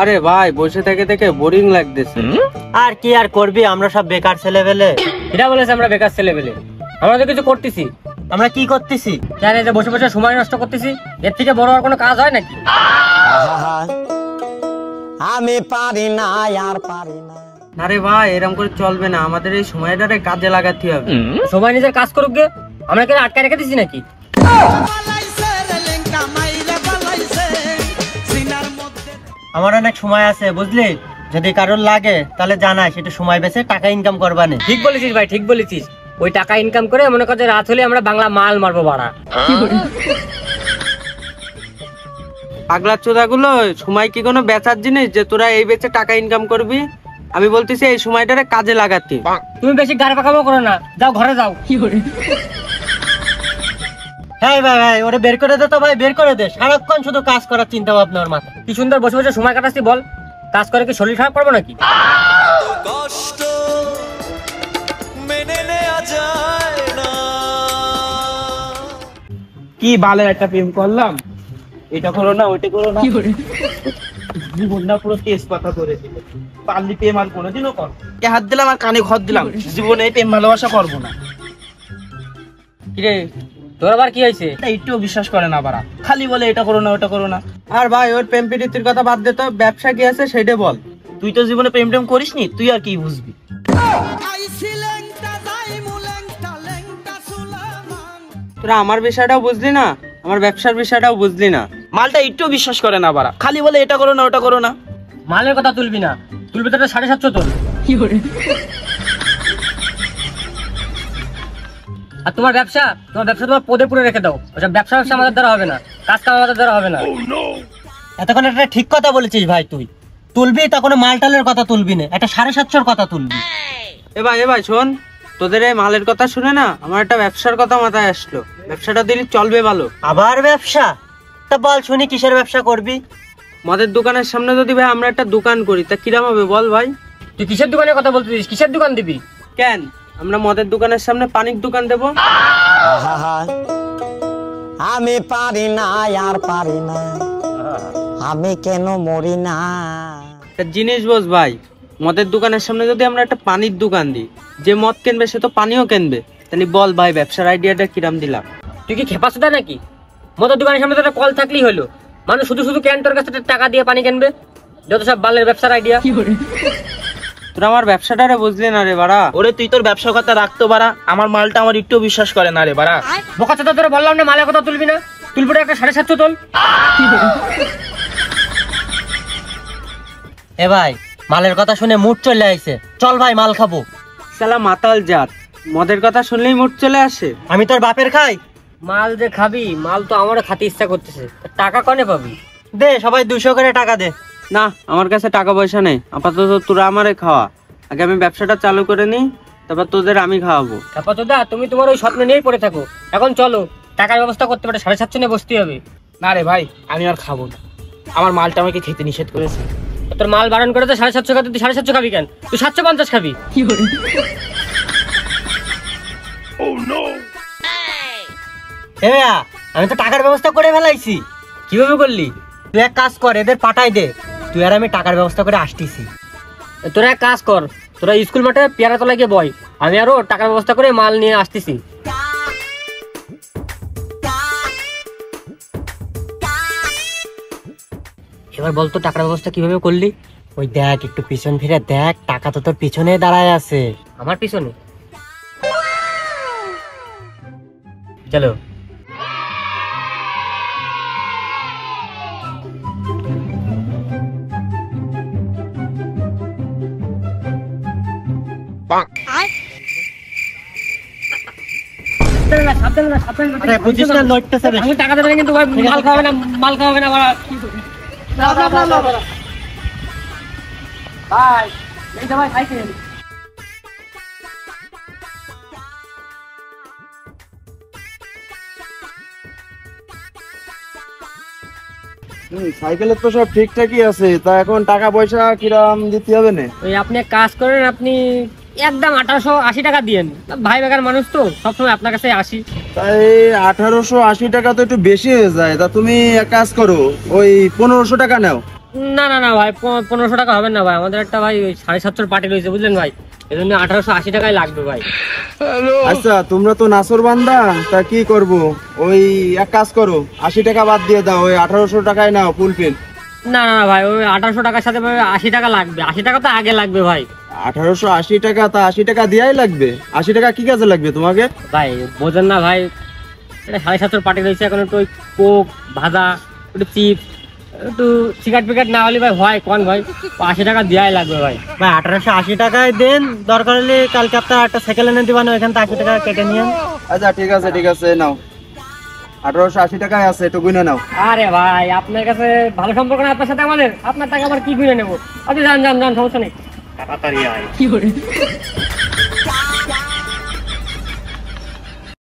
আরে ভাই বসে থেকে থেকে বোরিং লাগতেছে। আর কি আর করবি, আমরা সব বেকার ছেলেবেলে। এটা বলেছে আমরা বেকার ছেলেবেলে, আমরা তো কিছু করতেছি। আমরা কি করতেছি? জানি যে বসে বসে সময় নষ্ট করতেছি, এর থেকে বড় আর কোনো কাজ হয় নাকি? আমি পারি না আর পারি না। আরে ভাই এরকম করে চলবে না, আমাদের এই সময়টারে কাজে লাগাতে হবে। সবাই নিজের কাজ করুক গে, আমরা কি আটকে রেখে দিছি নাকি? আমার অনেক সময় আছে বুঝলি, যদি কারোর লাগে তাহলে জানাই, সেটা সময় বেঁচে টাকা ইনকাম করবানে। ঠিক বলেছিস ভাই, ঠিক বলেছিস। ওই টাকা ইনকাম করে মনে কর যে রাত হলে আমরা বাংলা মাল মারবো বাড়া। পাগলা চোদাগুলো, সময় কি কোনো বেচার জিনিস যে তোরা এই বেচে টাকা ইনকাম করবি? আমি বলতেছি এই সময়টারে কাজে লাগাতে। তুমি বেশি গাড়ি পাকামো করো না, যাও ঘরে যাও। হ্যাঁ ভাই ভাই, ওরে বের করে দে তো ভাই, বের করে দে। সারাক্ষণ শুধু কাজ করার চিন্তা ভাবনা ওর মাথা। কি সুন্দর বসে বসে সময় কাটাচ্ছি বল, কাজ করে কি শরীর খারাপ করবো নাকি? কষ্ট মেনে নেওয়া যায় না। কি বালের একটা প্রেম করলাম, এটা করো না ওইটা করো না, জীবনটা পুরো তেজ পাতা করে দিল। পারলি প্রেম আর কোনোদিনও কর, হাত দিলাম আর কানে ঘর দিলাম, জীবনে এই প্রেম ভালোবাসা করবো না। কিরে তোর আবার কি হয়েছে? একটু বিশ্বাস করে না বাড়া, খালি বলে এটা করো না ওটা করো না। আর ভাই ওর প্রেম প্রীতির কথা বাদ দে তো, ব্যবসা কি আছে সেটা বল। তুই তো জীবনে প্রেম টেম করিস নি, তুই আর কি বুঝবি? তোরা আমার বিষয়টাও বুঝলি না, আমার ব্যবসার বিষয়টাও বুঝলি না। মালটা একটু বিশ্বাস করে না বাড়া, খালি বলে এটা করো না ওটা করো না। মালের কথা তুলবি না, তুলবি তো 750 তোল। আর তোমার ব্যবসা তোমার পদে পুরে রেখে দাও। ওসব ব্যবসা আমাদের দ্বারা হবে না, কাজ কাম আমাদের দ্বারা হবে না। এতক্ষণ একটা ঠিক কথা বলেছিস ভাই, তুই তুলবি তা কোনো মালটালের কথা তুলবি না, একটা 750 কথা তুলবি। এ ভাই শোন, তোদের এই মালের কথা শুনে না আমার একটা ব্যবসার কথা মাথায় আসলো। ব্যবসাটা দিলে চলবে ভালো। আবার ব্যবসা? তা বল শুনি, কিসের ব্যবসা করবি? মদের দোকানের সামনে যদি ভাই আমরা একটা দোকান করি তা কিরম হবে বল ভাই? তুই কিসের দোকানের কথা বলতেছিস? কিসের দোকান দিবি? কেন, আমরা মদের দোকানের সামনে পানির দোকান দেবো। আমি পারি না আর পারি না, আমি কেন মরি না। একটা জিনিস বোঝ ভাই, মদের দোকানের সামনে যদি আমরা একটা পানির দোকান দিই, যে মদ কিনবে সে তো পানিও কিনবে। তাহলে বল ভাই ব্যবসার আইডিয়াটা কিরাম দিলাম? তুই কি খেপাসুদা নাকি? মদের দোকানের সামনে তো একটা কল থাকলেই হলো, মানুষ শুধু শুধু কেন তোর কাছে টাকা দিয়ে পানি কিনবে? যত সব বালের ব্যবসার আইডিয়া। তোরা আমার ব্যবসাটারে বুঝলি না রে বাড়া। ওরে তুই তোর ব্যবসার কথা রাখতো বাড়া, আমার মালটা আমার একটু বিশ্বাস করে না রে বাড়া। বোকা তো তোরা বললাম না মালের কথা তুলবি না, তুলবি একটা 750 তোল। এ ভাই মালের কথা শুনে মুড চলে আইছে, চল ভাই মাল খাবো। শালা মাতাল জাত, মদের কথা শুনলেই মুড চলে আসে। আমি তোর বাপের খাই? মাল যে খাবি, মাল তো আমারও খাতে ইচ্ছা করতেছে, টাকা কনে পাবি? দে সবাই 200 করে টাকা দে। না আমার কাছে টাকা পয়সা নেই, আপাতত তোরা আমারে খাওয়া। আগে আমি ব্যবসাটা চালু করে নিই, তারপর তোদের আমি খাওয়াবো। খেপাসুদা তুমি তোমার ওই স্বপ্ন নিয়েই পড়ে থাকো, এখন চলো টাকার ব্যবস্থা করতে পারে। 750 নিয়ে বসতে হবে। না রে ভাই, আমি আর খাবো না, আমার মালটা আমাকে খেতে নিষেধ করেছে। তোর মাল বারণ করে তো 750 খাতে, তুই 750 খাবি কেন? তুই 750 খাবি। এ ভাইয়া, আমি তো টাকার ব্যবস্থা করে ফেলাইছি। কিভাবে করলি? তুই এক কাজ কর, এদের পাঠাই দে, তুই আর আমি টাকার ব্যবস্থা করে আসতেছি। তোরা এক কাজ কর, তোরা স্কুল মাঠে পেয়ারা তলায় গিয়ে বয়, আমি আরো টাকার ব্যবস্থা করে মাল নিয়ে আসতেছি। এবার বলতো টাকার ব্যবস্থা কিভাবে করলি? ওই দেখ, একটু পিছন ফিরে দেখ, টাকা তো তোর পিছনে দাঁড়ায় আছে। আমার পিছনে? চলো। আমি টাকা দেবেন কিন্তু মাল খাওয়াবে না, মাল খাওয়াবে না ভাই। সাইকেল সাইকেলের তো সব ঠিকঠাকই আছে, তা এখন টাকা পয়সা কিরম দিতে হবে না? ওই আপনি এক কাজ করেন, আপনি একদম 1880 টাকা দিয়েন। ভাই বেকার মানুষ তো, সবসময় আপনার কাছে আসি। তাই 1880 টাকা তো একটু বেশি হয়ে যায়। তা তুমি এক কাজ করো, ওই 1500 টাকা নাও। না না না ভাই 1500 টাকা হবে না ভাই, আমাদের একটা ভাই 750 পার্টি রয়েছে বুঝলেন ভাই, এই জন্য 1880 টাকাই লাগবে ভাই। আচ্ছা তোমরা তো নাসর বান্দা, তা কি করব? ওই এক কাজ করো, 80 টাকা বাদ দিয়ে দাও, ওই 1800 টাকায় নাও ফুল পেন। না না না ভাই, ওই 1800 টাকার সাথে ভাই 80 টাকা লাগবে, 80 টাকা তো আগে লাগবে ভাই। 1880 টাকা, তা 80 টাকা দিয়াই লাগবে? 80 টাকা কি কাজে লাগবে তোমাকে? ভাই বোঝেন না ভাই, এটা 750 পার্টি রয়েছে, এখন একটু ওই কোক ভাজা, একটু চিপস, একটু সিগারেট পিগারেট না হলে ভাই হয় কোন ভাই, 80 টাকা দেওয়াই লাগবে ভাই। ভাই 1880 টাকায় দেন, দরকার হলে কালকে আপনার একটা সাইকেল এনে দিবেন, ওইখান থেকে 80 টাকা কেটে নিয়েন। আচ্ছা ঠিক আছে নাও, 1880 টাকায় আছে, একটু গুনে নাও। আরে ভাই আপনার কাছে ভালো সম্পর্ক না আপনার সাথে আমাদের, আপনার টাকা আবার কি কিনে নেবো, আপনি যান যান যান, সমস্যা নেই, তাড়াতাড়ি আয়।